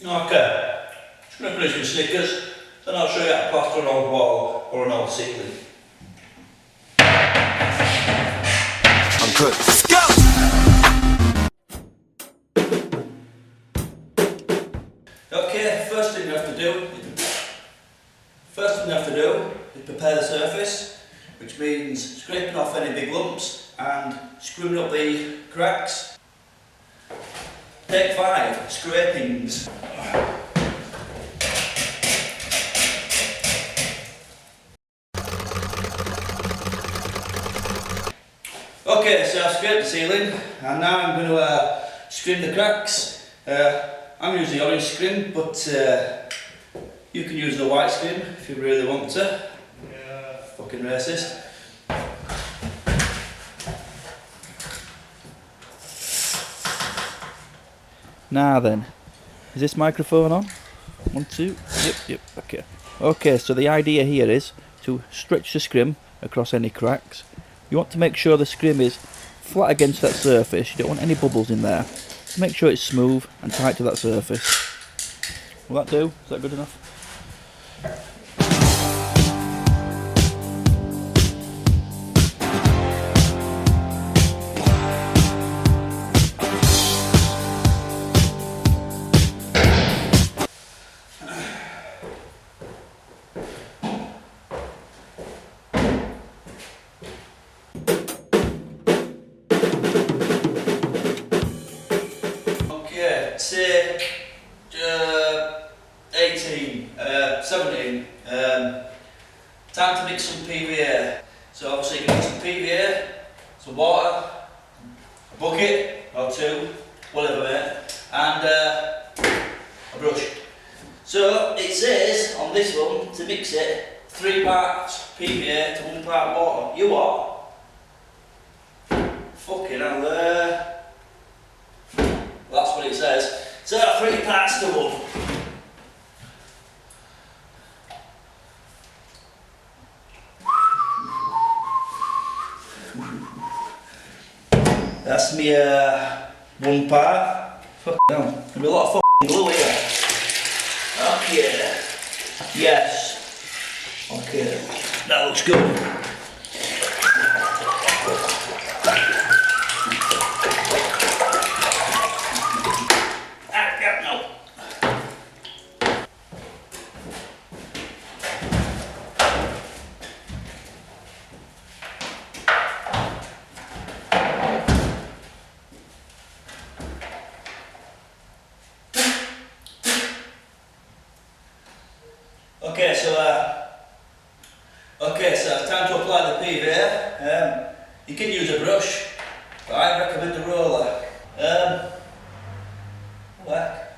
Okay, just going to finish with Snickers, then I'll show you how to plaster an old wall or an old ceiling. I'm good. Let's go! Okay, first thing you have to do is prepare the surface, which means scraping off any big lumps and screwing up the cracks. Take 5 scrapings. Okay, so I've scraped the ceiling and now I'm going to scrim the cracks. I'm using the orange scrim, but you can use the white scrim if you really want to. Fucking racist. Now then, is this microphone on? 1, 2, yep, okay. Okay, so the idea here is to stretch the scrim across any cracks. You want to make sure the scrim is flat against that surface, you don't want any bubbles in there. Make sure it's smooth and tight to that surface. Will that do? Is that good enough? Say 18, 17, time to mix some PVA. So obviously you can mix some PVA, some water, a bucket or 2, whatever mate, and a brush. So it says on this one to mix it 3 parts PVA to 1 part water. You what? Fucking hell there. That's what it says. So 3 parts to 1. That's me 1 part. Fucking hell. There'll be a lot of fucking glue here. Okay. Yes. Okay. That looks good. Okay, so it's time to apply the PVA. You can use a brush, but I recommend a roller. Whack.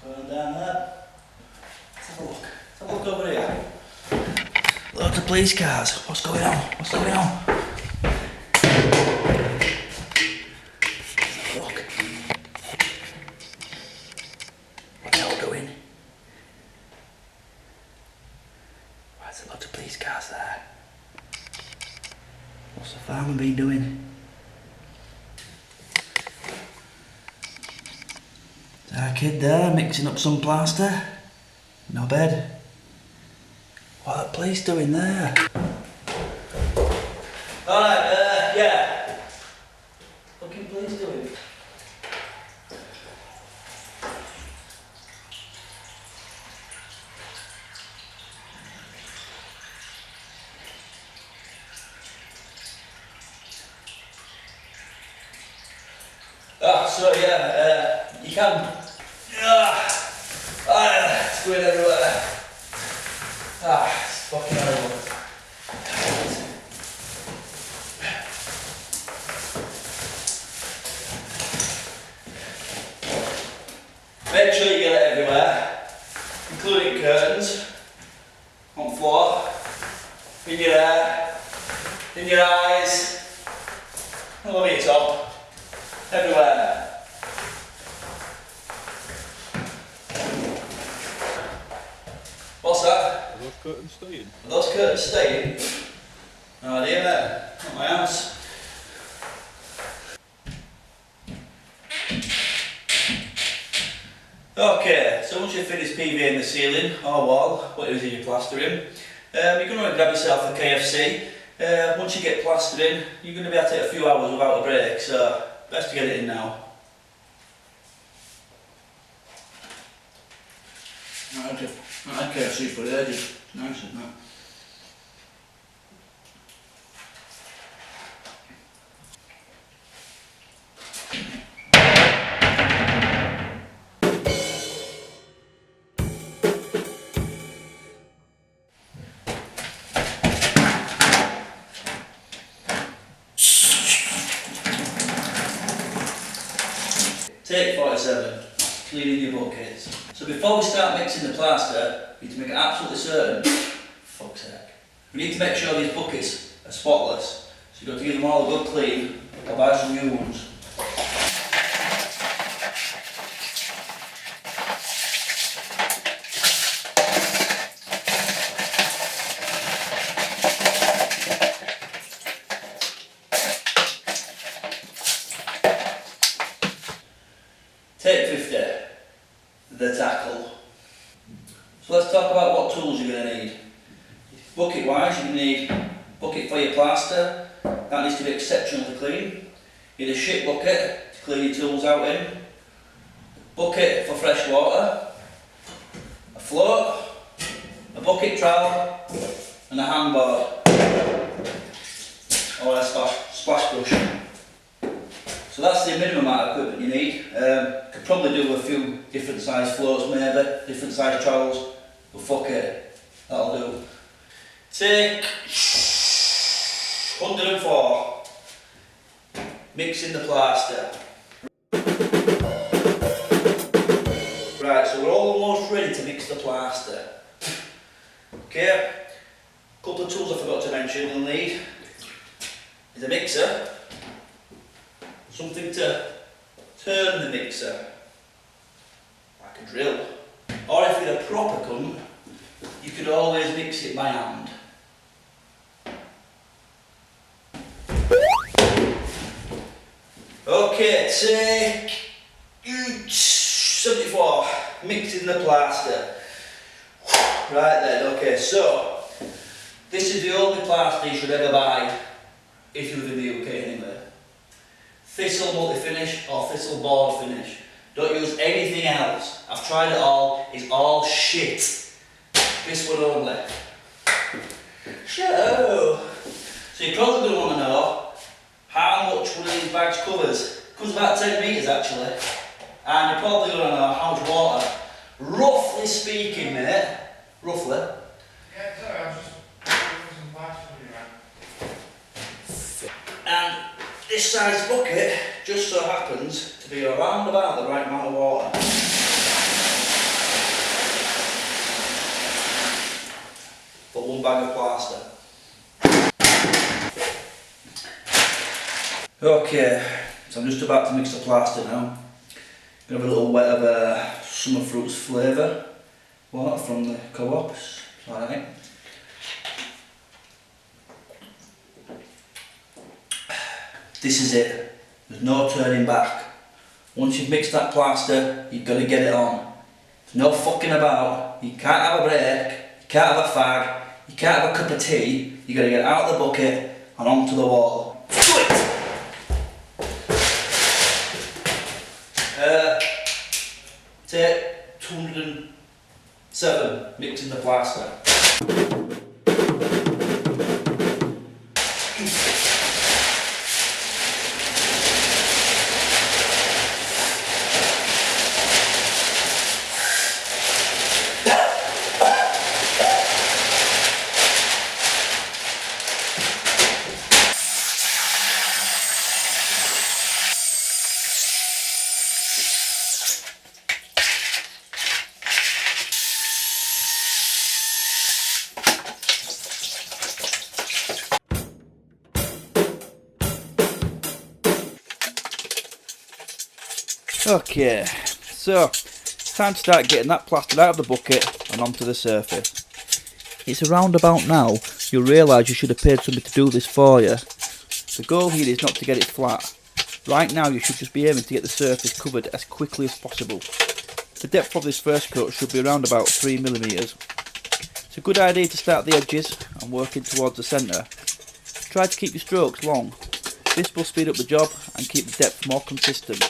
Going down there. Let's have a look. Let's have a look over here. Loads of police cars. What's going on? What's going on? Let's have a look. What's it all doing? There's a lot of police cars there. What's the fireman been doing? There's our kid there mixing up some plaster. No bed. What are the police doing there? Alright, yeah. What can police doing? So yeah, you can it's going everywhere. It's fucking horrible. Make sure you get it everywhere, including curtains, on the floor, in your hair, in your eyes, all over your top, everywhere. What's that? Are those curtains staying? Are those curtains staying? No idea there. Not my house. Okay, so once you've finished PVing the ceiling or wall, whatever you're plastering, you're going to grab yourself a KFC. Once you get plastering, you're going to be able to take a few hours without a break, so best to get it in now. I had KFC for ages. Nice, isn't it? Take 47, cleaning your buckets. So before we start mixing the plaster, we need to make it absolutely certain, fuck's sake, we need to make sure these buckets are spotless. So you've got to give them all a good clean, or buy some new ones. Take 50, the tackle. So let's talk about what tools you're going to need. Bucket wise, you need a bucket for your plaster, that needs to be exceptionally clean. You need a shit bucket to clean your tools out in, a bucket for fresh water, a float, a bucket trowel and a handboard or a splash brush. So that's the minimum amount of equipment you need. Could probably do a few different size floats maybe, different size trowels, but fuck it, that'll do. Take 104, mixing the plaster. Right, so we're almost ready to mix the plaster. Okay, a couple of tools I forgot to mention you'll need is a mixer. Something to turn the mixer, like a drill. Or if you're a proper cunt, you could always mix it by hand. Okay, take 74, mixing the plaster. Right then, okay, so this is the only plaster you should ever buy if you live in the UK anyway. Thistle multi-finish or thistle board finish. Don't use anything else. I've tried it all, it's all shit. This one only. So you're probably going to want to know how much one of these bags covers. It covers about 10 metres actually. And you're probably going to know how much water. Roughly speaking, mate, roughly. Yeah, sorry, I was just putting some plaster in. And this size bucket just so happens to be around about the right amount of water. For one bag of plaster. Okay, so I'm just about to mix the plaster now. Gonna have a little wet of summer fruits flavour water from the co-ops. Alright. This is it. There's no turning back. Once you've mixed that plaster, you've got to get it on. There's no fucking about. You can't have a break, you can't have a fag, you can't have a cup of tea. You've got to get out of the bucket and onto the wall. Do it! Take 207, mixing the plaster. Okay, so it's time to start getting that plaster out of the bucket and onto the surface. It's around about now you'll realise you should have paid somebody to do this for you. The goal here is not to get it flat. Right now you should just be aiming to get the surface covered as quickly as possible. The depth of this first coat should be around about 3mm. It's a good idea to start at the edges and working towards the centre. Try to keep your strokes long. This will speed up the job and keep the depth more consistent.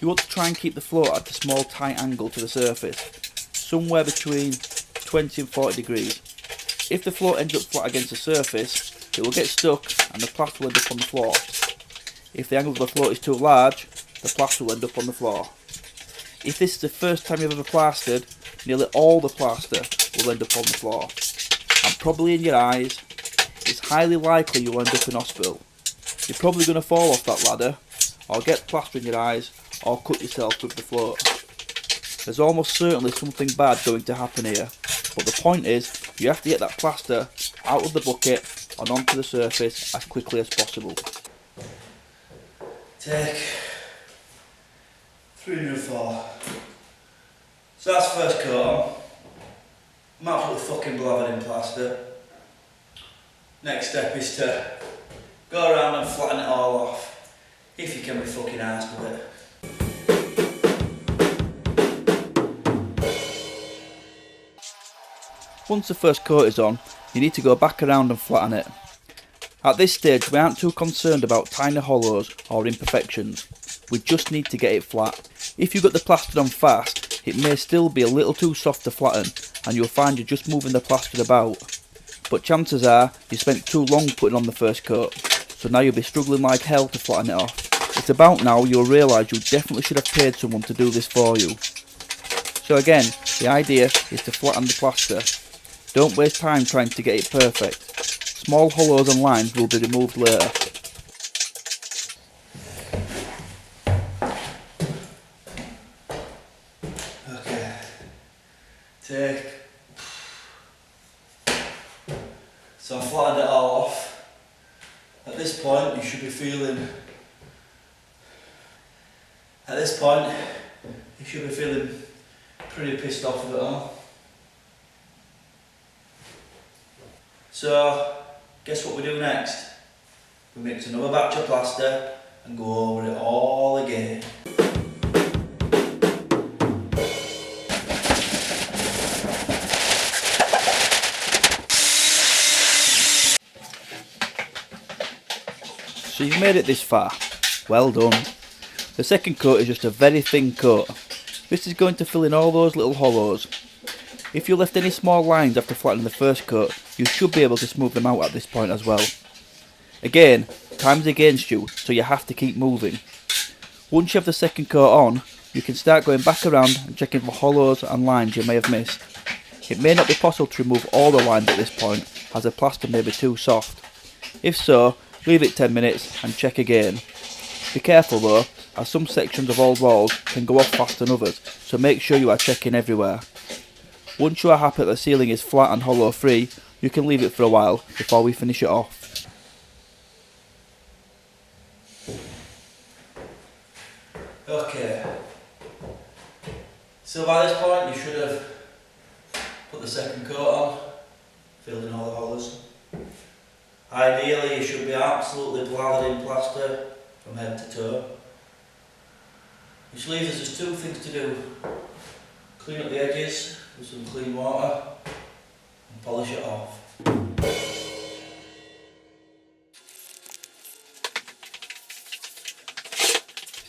You want to try and keep the float at a small tight angle to the surface, somewhere between 20 and 40 degrees. If the float ends up flat against the surface, it will get stuck and the plaster will end up on the floor. If the angle of the float is too large, the plaster will end up on the floor. If this is the first time you've ever plastered, nearly all the plaster will end up on the floor, and probably in your eyes. It's highly likely you'll end up in hospital. You're probably going to fall off that ladder, or get plaster in your eyes, or cut yourself with the float. There's almost certainly something bad going to happen here, but the point is, you have to get that plaster out of the bucket and onto the surface as quickly as possible. Take 304. So that's first coat on. I'm absolutely fucking blathered in plaster. Next step is to go around and flatten it all off, if you can be fucking arsed with it. Once the first coat is on, you need to go back around and flatten it. At this stage we aren't too concerned about tiny hollows or imperfections, we just need to get it flat. If you got the plaster on fast, it may still be a little too soft to flatten and you'll find you're just moving the plaster about. But chances are you spent too long putting on the first coat, so now you'll be struggling like hell to flatten it off. It's about now you'll realise you definitely should have paid someone to do this for you. So again, the idea is to flatten the plaster. Don't waste time trying to get it perfect. Small hollows and lines will be removed later. Okay, take. So I've flattened it all off. At this point you should be feeling, pretty pissed off with it all. So, guess what we do next? We mix another batch of plaster and go over it all again. So you've made it this far. Well done. The second coat is just a very thin coat. This is going to fill in all those little hollows. If you left any small lines after flattening the first coat, you should be able to smooth them out at this point as well. Again, time's against you, so you have to keep moving. Once you have the second coat on, you can start going back around and checking for hollows and lines you may have missed. It may not be possible to remove all the lines at this point, as the plaster may be too soft. If so, leave it 10 minutes and check again. Be careful though, as some sections of old walls can go off faster than others, so make sure you are checking everywhere. Once you are happy that the ceiling is flat and hollow free, you can leave it for a while before we finish it off. Okay, so by this point you should have put the second coat on, filled in all the hollows. Ideally you should be absolutely blathered in plaster from head to toe. Which leaves us just two things to do. Clean up the edges with some clean water and polish it off.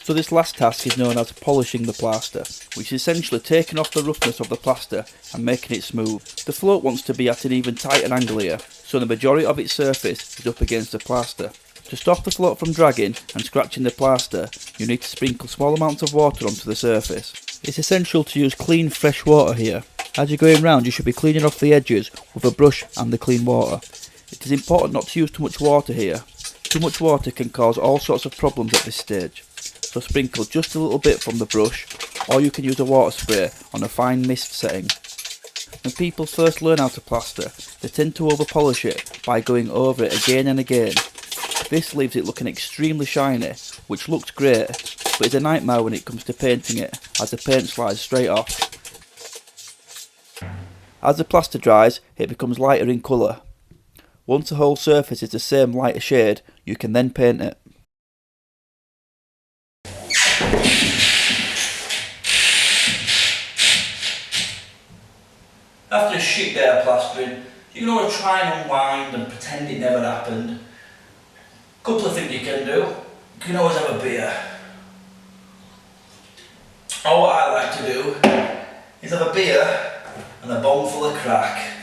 So this last task is known as polishing the plaster, which is essentially taking off the roughness of the plaster and making it smooth. The float wants to be at an even tighter angle here, so the majority of its surface is up against the plaster. To stop the float from dragging and scratching the plaster, you need to sprinkle small amounts of water onto the surface. It's essential to use clean fresh water here. As you're going round, you should be cleaning off the edges with a brush and the clean water. It is important not to use too much water here. Too much water can cause all sorts of problems at this stage. So sprinkle just a little bit from the brush, or you can use a water spray on a fine mist setting. When people first learn how to plaster, they tend to over polish it by going over it again and again. This leaves it looking extremely shiny, which looks great, but is a nightmare when it comes to painting it, as the paint slides straight off. As the plaster dries, it becomes lighter in colour. Once the whole surface is the same lighter shade, you can then paint it. after a shit day of plastering, you can always try and unwind and pretend it never happened. Couple of things you can do. You can always have a beer. Or what I like to do is have a beer and a bomb full of crack.